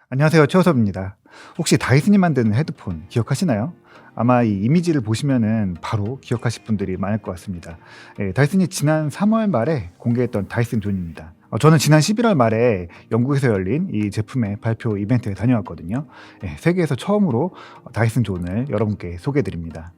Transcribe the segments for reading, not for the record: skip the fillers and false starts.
안녕하세요. 최호섭입니다. 혹시 다이슨이 만드는 헤드폰 기억하시나요? 아마 이 이미지를 보시면은 바로 기억하실 분들이 많을 것 같습니다. 예, 다이슨이 지난 3월 말에 공개했던 다이슨 존입니다. 저는 지난 11월 말에 영국에서 열린 이 제품의 발표 이벤트에 다녀왔거든요. 예, 세계에서 처음으로 다이슨 존을 여러분께 소개해드립니다.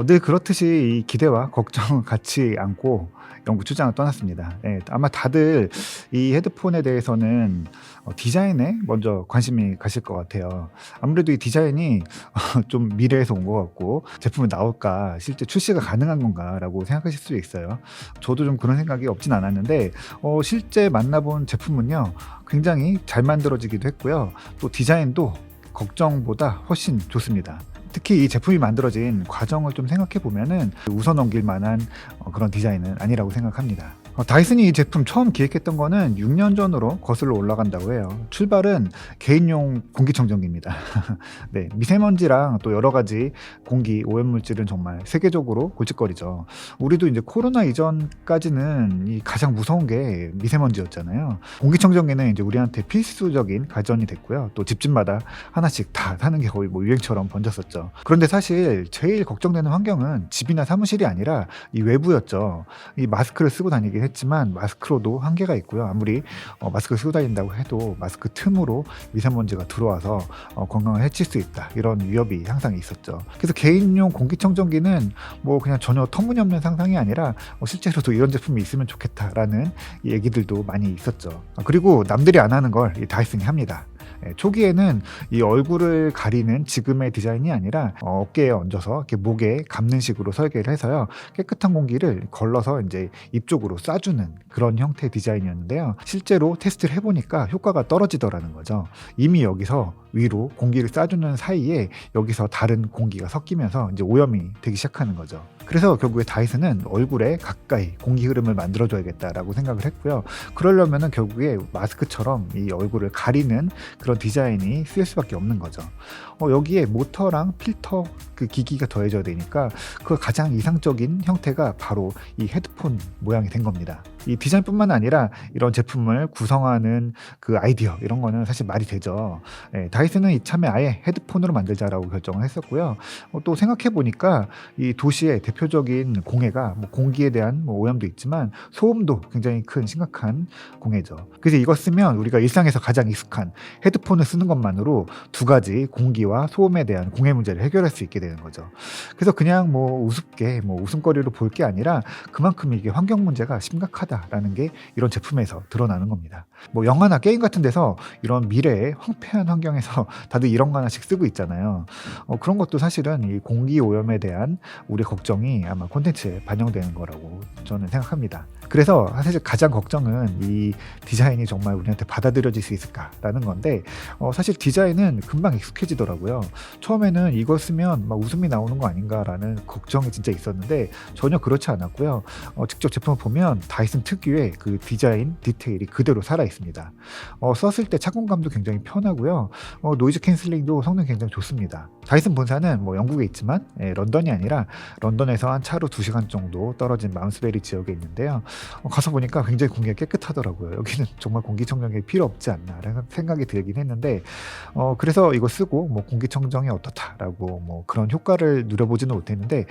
늘 그렇듯이 이 기대와 걱정을 같이 안고 영국 출장을 떠났습니다. 예, 아마 다들 이 헤드폰에 대해서는 디자인에 먼저 관심이 가실 것 같아요. 아무래도 이 디자인이 좀 미래에서 온 것 같고 제품이 나올까 실제 출시가 가능한 건가라고 생각하실 수 있어요. 저도 좀 그런 생각이 없진 않았는데 실제 만나본 제품은요 굉장히 잘 만들어지기도 했고요. 또 디자인도 걱정보다 훨씬 좋습니다. 특히 이 제품이 만들어진 과정을 좀 생각해 보면은 웃어 넘길 만한 그런 디자인은 아니라고 생각합니다. 다이슨이 이 제품 처음 기획했던 거는 6년 전으로 거슬러 올라간다고 해요. 출발은 개인용 공기청정기입니다. 네, 미세먼지랑 또 여러 가지 공기 오염물질은 정말 세계적으로 골칫거리죠. 우리도 이제 코로나 이전까지는 이 가장 무서운 게 미세먼지였잖아요. 공기청정기는 이제 우리한테 필수적인 가전이 됐고요. 또 집집마다 하나씩 다 사는 게 거의 뭐 유행처럼 번졌었죠. 그런데 사실 제일 걱정되는 환경은 집이나 사무실이 아니라 이 외부였죠. 이 마스크를 쓰고 다니긴 했지만 마스크로도 한계가 있고요. 아무리 마스크를 쓰고 다닌다고 해도 마스크 틈으로 미세먼지가 들어와서 건강을 해칠 수 있다. 이런 위협이 항상 있었죠. 그래서 개인용 공기청정기는 뭐 그냥 전혀 터무니없는 상상이 아니라 실제로도 이런 제품이 있으면 좋겠다라는 얘기들도 많이 있었죠. 그리고 남들이 안 하는 걸 이 다이슨이 합니다. 초기에는 이 얼굴을 가리는 지금의 디자인이 아니라 어깨에 얹어서 이렇게 목에 감는 식으로 설계를 해서요. 깨끗한 공기를 걸러서 이제 입 쪽으로 쏴주는 그런 형태의 디자인이었는데요. 실제로 테스트를 해보니까 효과가 떨어지더라는 거죠. 이미 여기서 위로 공기를 쏴주는 사이에 여기서 다른 공기가 섞이면서 이제 오염이 되기 시작하는 거죠. 그래서 결국에 다이슨은 얼굴에 가까이 공기 흐름을 만들어줘야겠다라고 생각을 했고요. 그러려면은 결국에 마스크처럼 이 얼굴을 가리는 그런 디자인이 쓰일 수밖에 없는 거죠. 여기에 모터랑 필터 그 기기가 더해져야 되니까 그 가장 이상적인 형태가 바로 이 헤드폰 모양이 된 겁니다. 이 디자인뿐만 아니라 이런 제품을 구성하는 그 아이디어 이런 거는 사실 말이 되죠. 다이슨은 이참에 아예 헤드폰으로 만들자라고 결정을 했었고요. 또 생각해 보니까 이 도시의 대표적인 공해가 뭐 공기에 대한 뭐 오염도 있지만 소음도 굉장히 큰 심각한 공해죠. 그래서 이거 쓰면 우리가 일상에서 가장 익숙한 헤드폰을 쓰는 것만으로 두 가지 공기와 소음에 대한 공해 문제를 해결할 수 있게 되는 거죠. 그래서 그냥 뭐 우습게 뭐 웃음거리로 볼 게 아니라 그만큼 이게 환경 문제가 심각하다라는 게 이런 제품에서 드러나는 겁니다. 뭐 영화나 게임 같은 데서 이런 미래의 황폐한 환경에서 다들 이런 거 하나씩 쓰고 있잖아요. 그런 것도 사실은 이 공기 오염에 대한 우리 걱정이 아마 콘텐츠에 반영되는 거라고 저는 생각합니다. 그래서 사실 가장 걱정은 이 디자인이 정말 우리한테 받아들여질 수 있을까라는 건데 사실 디자인은 금방 익숙해지더라고요. 처음에는 이걸 쓰면 막 웃음이 나오는 거 아닌가라는 걱정이 진짜 있었는데 전혀 그렇지 않았고요. 직접 제품을 보면 다이슨 특유의 그 디자인 디테일이 그대로 살아 있습니다. 썼을 때 착용감도 굉장히 편하고요. 노이즈 캔슬링도 성능이 굉장히 좋습니다. 다이슨 본사는 뭐 영국에 있지만 런던이 아니라 런던에서 한 차로 2시간 정도 떨어진 마운스베리 지역에 있는데요. 가서 보니까 굉장히 공기가 깨끗하더라고요. 여기는 정말 공기청정기 필요 없지 않나라는 생각이 들긴 했는데 그래서 이거 쓰고 뭐 공기청정이 어떻다라고 뭐 그런 효과를 누려보지는 못했는데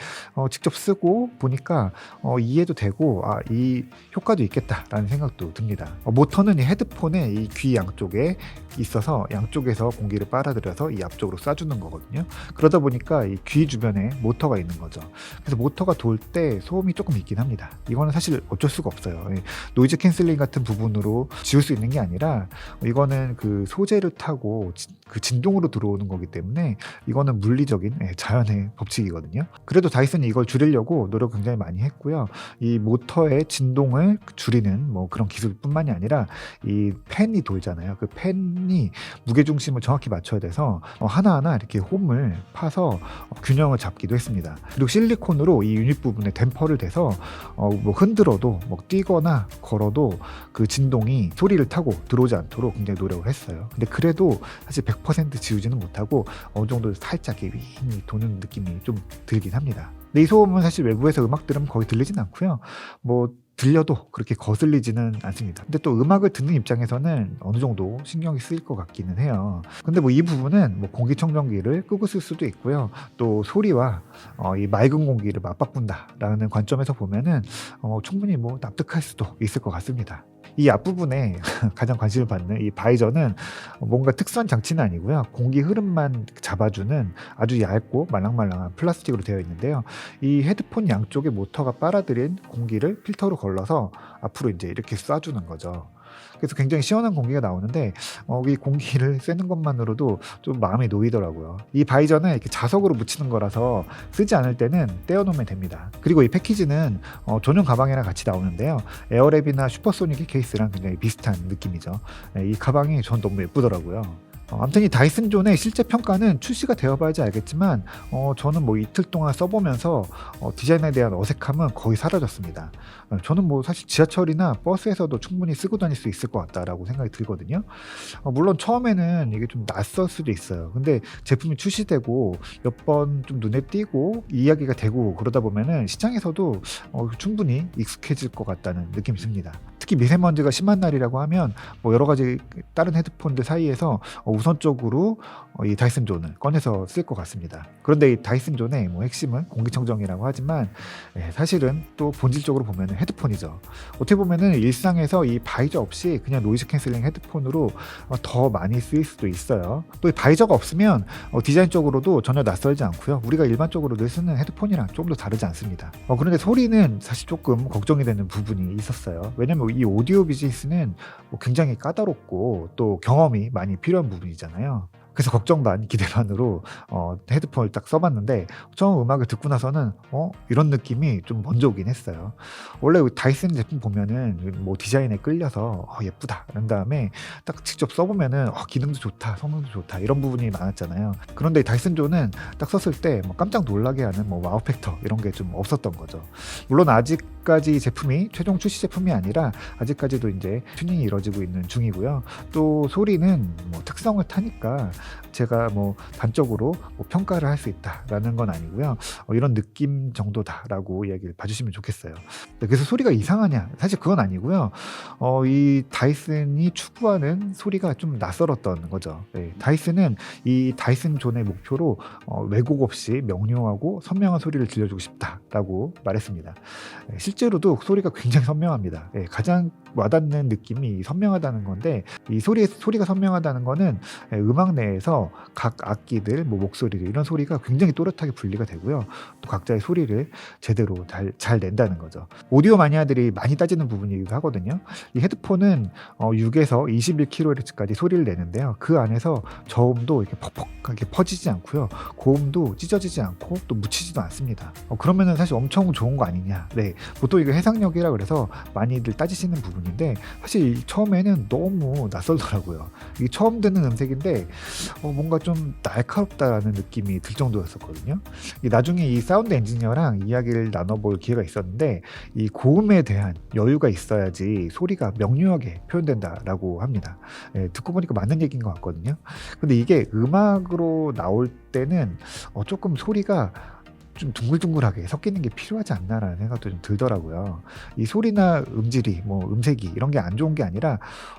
직접 쓰고 보니까 이해도 되고 이 효과도 있겠다라는 생각도 듭니다. 모터는 이 헤드폰의 이 귀 양쪽에 있어서 양쪽에서 공기를 빨아들여서 이 앞쪽으로 쏴주는 거거든요. 그러다 보니까 이 귀 주변에 모터가 있는 거죠. 그래서 모터가 돌 때 소음이 조금 있긴 합니다. 이거는 사실 어쩔 수가 없어요. 노이즈 캔슬링 같은 부분으로 지울 수 있는 게 아니라 이거는 그 소재를 타고 그 진동으로 들어오는 거기 때문에 이거는 물리적인 자연의 법칙이거든요. 그래도 다이슨이 이걸 줄이려고 노력 굉장히 많이 했고요. 이 모터의 진동을 줄이는 뭐 그런 기술뿐만이 아니라 이 팬이 돌잖아요. 그 팬이 무게중심을 정확히 맞춰야 돼서 하나하나 이렇게 홈을 파서 균형을 잡기도 했습니다. 그리고 실리콘으로 이 유닛 부분에 댐퍼를 대서 뭐 흔들어도 뭐 뛰거나 걸어도 그 진동이 소리를 타고 들어오지 않도록 굉장히 노력을 했어요. 근데 그래도 사실 100% 지우지는 못하고 어느 정도 살짝 윙 도는 느낌이 좀 들긴 합니다. 근데 이 소음은 사실 외부에서 음악 들으면 거의 들리진 않고요. 뭐 들려도 그렇게 거슬리지는 않습니다. 근데 또 음악을 듣는 입장에서는 어느 정도 신경이 쓰일 것 같기는 해요. 근데 뭐 이 부분은 뭐 공기청정기를 끄고 쓸 수도 있고요. 또 소리와 이 맑은 공기를 맞바꾼다라는 관점에서 보면은 충분히 뭐 납득할 수도 있을 것 같습니다. 이 앞부분에 가장 관심을 받는 이 바이저는 뭔가 특수한 장치는 아니고요. 공기 흐름만 잡아주는 아주 얇고 말랑말랑한 플라스틱으로 되어 있는데요. 이 헤드폰 양쪽에 모터가 빨아들인 공기를 필터로 걸러서 앞으로 이제 이렇게 쏴주는 거죠. 그래서 굉장히 시원한 공기가 나오는데 이 공기를 쐬는 것만으로도 좀 마음이 놓이더라고요. 이 바이저는 이렇게 자석으로 붙이는 거라서 쓰지 않을 때는 떼어놓으면 됩니다. 그리고 이 패키지는 전용 가방이랑 같이 나오는데요. 에어랩이나 슈퍼소닉의 케이스랑 굉장히 비슷한 느낌이죠. 이 가방이 전 너무 예쁘더라고요. 아무튼 이 다이슨 존의 실제 평가는 출시가 되어봐야지 알겠지만 저는 뭐 이틀 동안 써보면서 디자인에 대한 어색함은 거의 사라졌습니다. 저는 뭐 사실 지하철이나 버스에서도 충분히 쓰고 다닐 수 있을 것 같다라고 생각이 들거든요. 물론 처음에는 이게 좀 낯설 수도 있어요. 근데 제품이 출시되고 몇 번 좀 눈에 띄고 이야기가 되고 그러다 보면은 시장에서도 충분히 익숙해질 것 같다는 느낌이 듭니다. 특히 미세먼지가 심한 날이라고 하면 뭐 여러 가지 다른 헤드폰들 사이에서 우선적으로 이 다이슨 존을 꺼내서 쓸 것 같습니다. 그런데 이 다이슨 존의 뭐 핵심은 공기청정이라고 하지만 사실은 또 본질적으로 보면 헤드폰이죠. 어떻게 보면은 일상에서 이 바이저 없이 그냥 노이즈 캔슬링 헤드폰으로 더 많이 쓰일 수도 있어요. 또 이 바이저가 없으면 디자인적으로도 전혀 낯설지 않고요. 우리가 일반적으로 늘 쓰는 헤드폰이랑 좀 더 다르지 않습니다. 그런데 소리는 사실 조금 걱정이 되는 부분이 있었어요. 왜냐면 이 오디오 비즈니스는 굉장히 까다롭고 또 경험이 많이 필요한 부분이잖아요. 그래서 걱정 반 기대 반으로 헤드폰을 딱 써봤는데 처음 음악을 듣고 나서는 이런 느낌이 좀 먼저 오긴 했어요. 원래 다이슨 제품 보면은 뭐 디자인에 끌려서 예쁘다 그런 다음에 딱 직접 써보면은 기능도 좋다, 성능도 좋다 이런 부분이 많았잖아요. 그런데 다이슨 존은 딱 썼을 때 뭐 깜짝 놀라게 하는 뭐 와우 팩터 이런 게 좀 없었던 거죠. 물론 아직까지 제품이 최종 출시 제품이 아니라 아직까지도 이제 튜닝이 이루어지고 있는 중이고요. 또 소리는 뭐 특성을 타니까 제가 뭐 단적으로 뭐 평가를 할 수 있다라는 건 아니고요. 이런 느낌 정도다라고 이야기를 봐주시면 좋겠어요. 그래서 소리가 이상하냐? 사실 그건 아니고요. 이 다이슨이 추구하는 소리가 좀 낯설었던 거죠. 다이슨은 이 다이슨 존의 목표로 왜곡 없이 명료하고 선명한 소리를 들려주고 싶다라고 말했습니다. 실제로도 소리가 굉장히 선명합니다. 가장 와닿는 느낌이 선명하다는 건데 이 소리가 선명하다는 거는 음악 내에서 각 악기들, 뭐 목소리들 이런 소리가 굉장히 또렷하게 분리가 되고요. 또 각자의 소리를 제대로 잘 낸다는 거죠. 오디오 마니아들이 많이 따지는 부분이기도 하거든요. 이 헤드폰은 6에서 21kHz까지 소리를 내는데요. 그 안에서 저음도 이렇게 퍽퍽하게 퍼지지 않고요. 고음도 찢어지지 않고 또 묻히지도 않습니다. 그러면은 사실 엄청 좋은 거 아니냐. 네, 보통 이거 해상력이라 그래서 많이들 따지시는 부분인데 사실 처음에는 너무 낯설더라고요. 이게 처음 듣는 음색인데 뭔가 좀 날카롭다는 느낌이 들 정도였었거든요. 나중에 이 사운드 엔지니어랑 이야기를 나눠볼 기회가 있었는데 이 고음에 대한 여유가 있어야지 소리가 명료하게 표현된다라고 합니다. 듣고 보니까 맞는 얘기인 것 같거든요. 근데 이게 음악으로 나올 때는 조금 소리가 좀 둥글둥글하게 섞이는 게 필요하지 않나라는 생각도 좀 들더라고요. 이 소리나 음질이 뭐 음색이 이런 게 안 좋은 게 아니라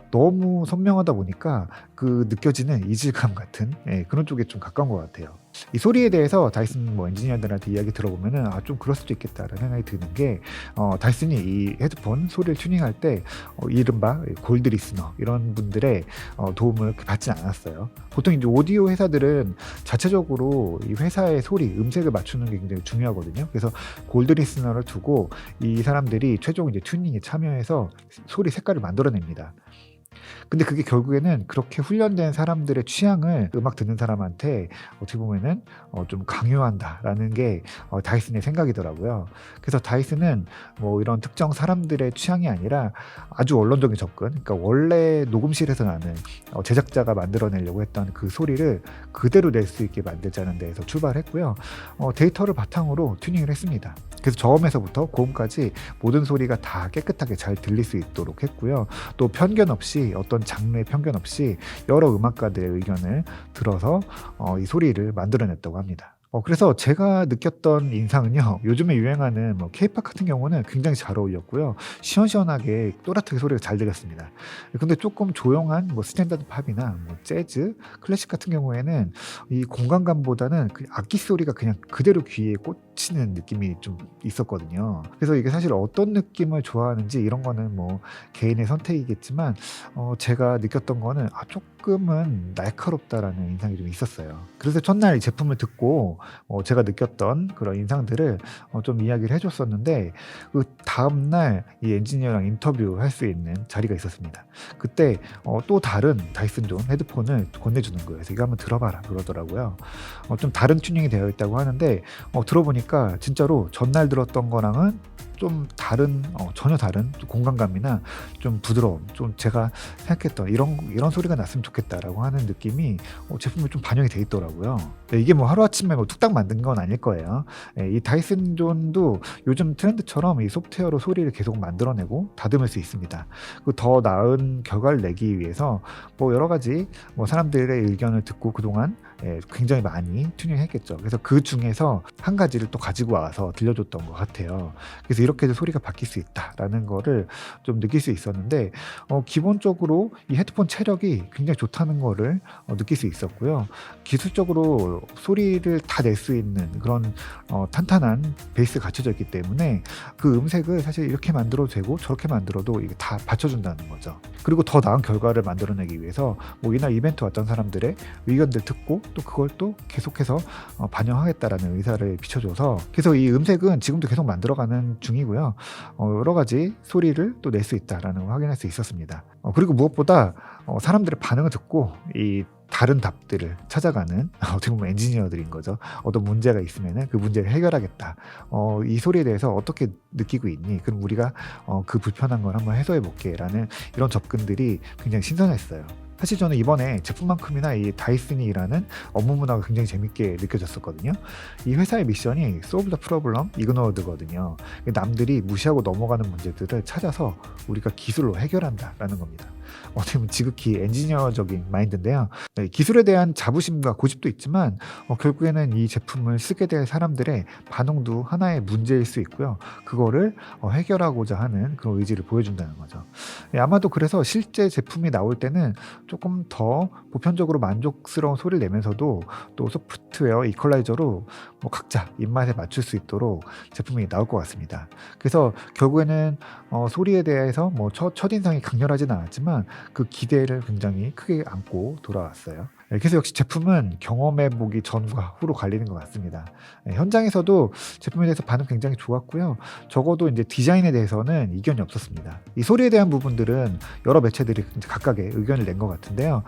너무 선명하다 보니까 그 느껴지는 이질감 같은 그런 쪽에 좀 가까운 것 같아요. 이 소리에 대해서 다이슨 뭐 엔지니어들한테 이야기 들어보면은 좀 그럴 수도 있겠다라는 생각이 드는 게 다이슨이 이 헤드폰 소리를 튜닝할 때 이른바 골드 리스너 이런 분들의 도움을 받지 않았어요. 보통 이제 오디오 회사들은 자체적으로 이 회사의 소리, 음색을 맞추는 게 굉장히 중요하거든요. 그래서 골드 리스너를 두고 이 사람들이 최종 이제 튜닝에 참여해서 소리 색깔을 만들어냅니다. 근데 그게 결국에는 그렇게 훈련된 사람들의 취향을 음악 듣는 사람한테 어떻게 보면은 좀 강요한다라는 게 다이슨의 생각이더라고요. 그래서 다이슨은 뭐 이런 특정 사람들의 취향이 아니라 아주 원론적인 접근, 그러니까 원래 녹음실에서 나는 제작자가 만들어내려고 했던 그 소리를 그대로 낼 수 있게 만들자는 데에서 출발했고요. 데이터를 바탕으로 튜닝을 했습니다. 그래서 저음에서부터 고음까지 모든 소리가 다 깨끗하게 잘 들릴 수 있도록 했고요. 또 편견 없이 어떤 장르의 편견 없이 여러 음악가들의 의견을 들어서 이 소리를 만들어냈다고 합니다. 그래서 제가 느꼈던 인상은요. 요즘에 유행하는 뭐 케이팝 같은 경우는 굉장히 잘 어울렸고요. 시원시원하게 또렷하게 소리가 잘 들렸습니다. 근데 쪼끔 조용한 뭐 스탠다드 팝이나 뭐 재즈, 클래식 같은 경우에는 이 공간감보다는 그 악기 소리가 그냥 그대로 귀에 꽂히는 느낌이 좀 있었거든요. 그래서 이게 사실 어떤 느낌을 좋아하는지 이런 거는 뭐 개인의 선택이겠지만 제가 느꼈던 거는 '쪼끔은 날카롭다.'라는 인상이 좀 있었어요. 그래서 첫날 이 제품을 듣고 제가 느꼈던 그런 인상들을 좀 이야기를 해 줬었는데 그다음 날 이 엔지니어랑 인터뷰할 수 있는 자리가 있었습니다. 그때 또 다른 다이슨 존 헤드폰을 건네주는 거예요. 그래서 "이거 한번 들어봐라." 그러더라고요. 좀 다른 튜닝이 되어 있다고 하는데 들어보니까 진짜로 전날 들었던 거랑은 좀 다른 전혀 다른 좀 공간감이나 좀 부드러움, 좀 제가 생각했던 '이런 소리가 났으면 좋겠다.'라고 하는 느낌이 제품에 좀 반영이 돼 있더라고요. 네, 이게 뭐 하루아침에 뭐 뚝딱 만든 건 아닐 거예요. 예, 이 다이슨 존도 요즘 트렌드처럼 이 소프트웨어로 소리를 계속 만들어내고 다듬을 수 있습니다. 그 더 나은 결과를 내기 위해서 뭐 여러 가지 뭐 사람들의 의견을 듣고 그동안 굉장히 많이 튜닝했겠죠. 그래서 그중에서 한 가지를 또 가지고 와서 들려줬던 것 같아요. 그래서 '이렇게 해서 소리가 바뀔 수 있다.'라는 거를 좀 느낄 수 있었는데 기본적으로 이 헤드폰 체력이 굉장히 좋다는 거를 느낄 수 있었고요. 기술적으로 소리를 다 낼 수 있는 그런 탄탄한 베이스가 갖춰져 있기 때문에 그 음색을 사실 이렇게 만들어도 되고 저렇게 만들어도 이게 다 받쳐준다는 거죠. 그리고 더 나은 결과를 만들어내기 위해서 뭐 이날 이벤트 왔던 사람들의 의견들 듣고 또 그걸 또 계속해서 반영하겠다라는 의사를 비춰줘서 그래서 이 음색은 지금도 계속 만들어가는 중이고요. 여러 가지 소리를 또 낼 수 있다라는 걸 확인할 수 있었습니다. 그리고 무엇보다 사람들의 반응을 듣고 이 다른 답들을 찾아가는 어떻게 보면 엔지니어들인 거죠. 어떤 문제가 있으면은 그 문제를 해결하겠다. 이 소리에 대해서 어떻게 느끼고 있니? 그럼 우리가 그 불편한 걸 한번 해소해 볼게라는 이런 접근들이 굉장히 신선했어요. 사실 저는 이번에 제품만큼이나 이 다이슨이 일하는 업무 문화가 굉장히 재밌게 느껴졌었거든요. 이 회사의 미션이 Solve the Problem Ignored거든요. 남들이 무시하고 넘어가는 문제들을 찾아서 우리가 기술로 해결한다라는 겁니다. 어떻게 보면 지극히 엔지니어적인 마인드인데요. 네, 기술에 대한 자부심과 고집도 있지만 결국에는 이 제품을 쓰게 될 사람들의 반응도 하나의 문제일 수 있고요. 그거를 해결하고자 하는 그런 의지를 보여준다는 거죠. 아마도 그래서 실제 제품이 나올 때는 조금 더 보편적으로 만족스러운 소리를 내면서도 또 소프트웨어 이퀄라이저로 뭐 각자 입맛에 맞출 수 있도록 제품이 나올 것 같습니다. 그래서 결국에는 소리에 대해서 뭐 첫인상이 강렬하지는 않았지만 그 기대를 굉장히 크게 안고 돌아왔어요. 그래서 역시 제품은 경험해 보기 전과 후로 갈리는 것 같습니다. 현장에서도 제품에 대해서 반응 굉장히 좋았고요. 적어도 이제 디자인에 대해서는 이견이 없었습니다. 이 소리에 대한 부분들은 여러 매체들이 각각의 의견을 낸 것 같은데요.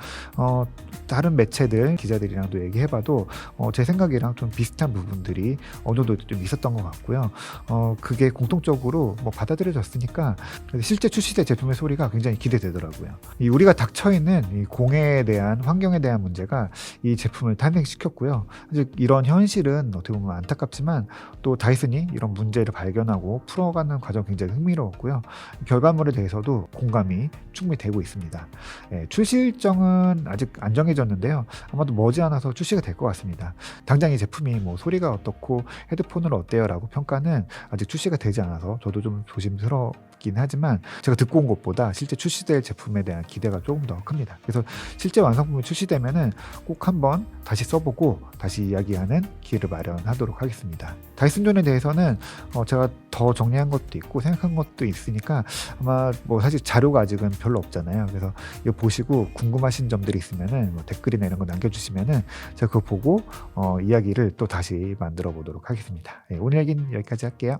다른 매체들 기자들이랑도 얘기해봐도 제 생각이랑 좀 비슷한 부분들이 어느 정도 좀 있었던 것 같고요. 그게 공통적으로 뭐 받아들여졌으니까 실제 출시될 제품의 소리가 굉장히 기대되더라고요. 이 우리가 닥쳐 있는 이 공해에 대한 환경에 대한 문제가 이 제품을 탄생시켰고요. 사실 이런 현실은 어떻게 보면 안타깝지만 또 다이슨이 이런 문제를 발견하고 풀어가는 과정 굉장히 흥미로웠고요. 결과물에 대해서도 공감이 충분히 되고 있습니다. 출시 일정은 아직 안 정해졌는데요. 아마도 머지않아서 출시가 될 것 같습니다. 당장 이 제품이 뭐 소리가 어떻고 헤드폰은 어때요라고 평가는 아직 출시가 되지 않아서 저도 좀 조심스럽긴 하지만 제가 듣고 온 것보다 실제 출시될 제품에 대한 기대가 조금 더 큽니다. 그래서 실제 완성품이 출시되면은 꼭 한번 다시 써보고 다시 이야기하는 기회를 마련하도록 하겠습니다. 다이슨 존에 대해서는 제가 더 정리한 것도 있고 생각한 것도 있으니까 아마 뭐 사실 자료가 아직은 별로 없잖아요. 그래서 이거 보시고 궁금하신 점들이 있으면은 뭐 댓글이나 이런 거 남겨주시면은 제가 그거 보고 이야기를 또 다시 만들어 보도록 하겠습니다. 오늘 얘기는 여기까지 할게요.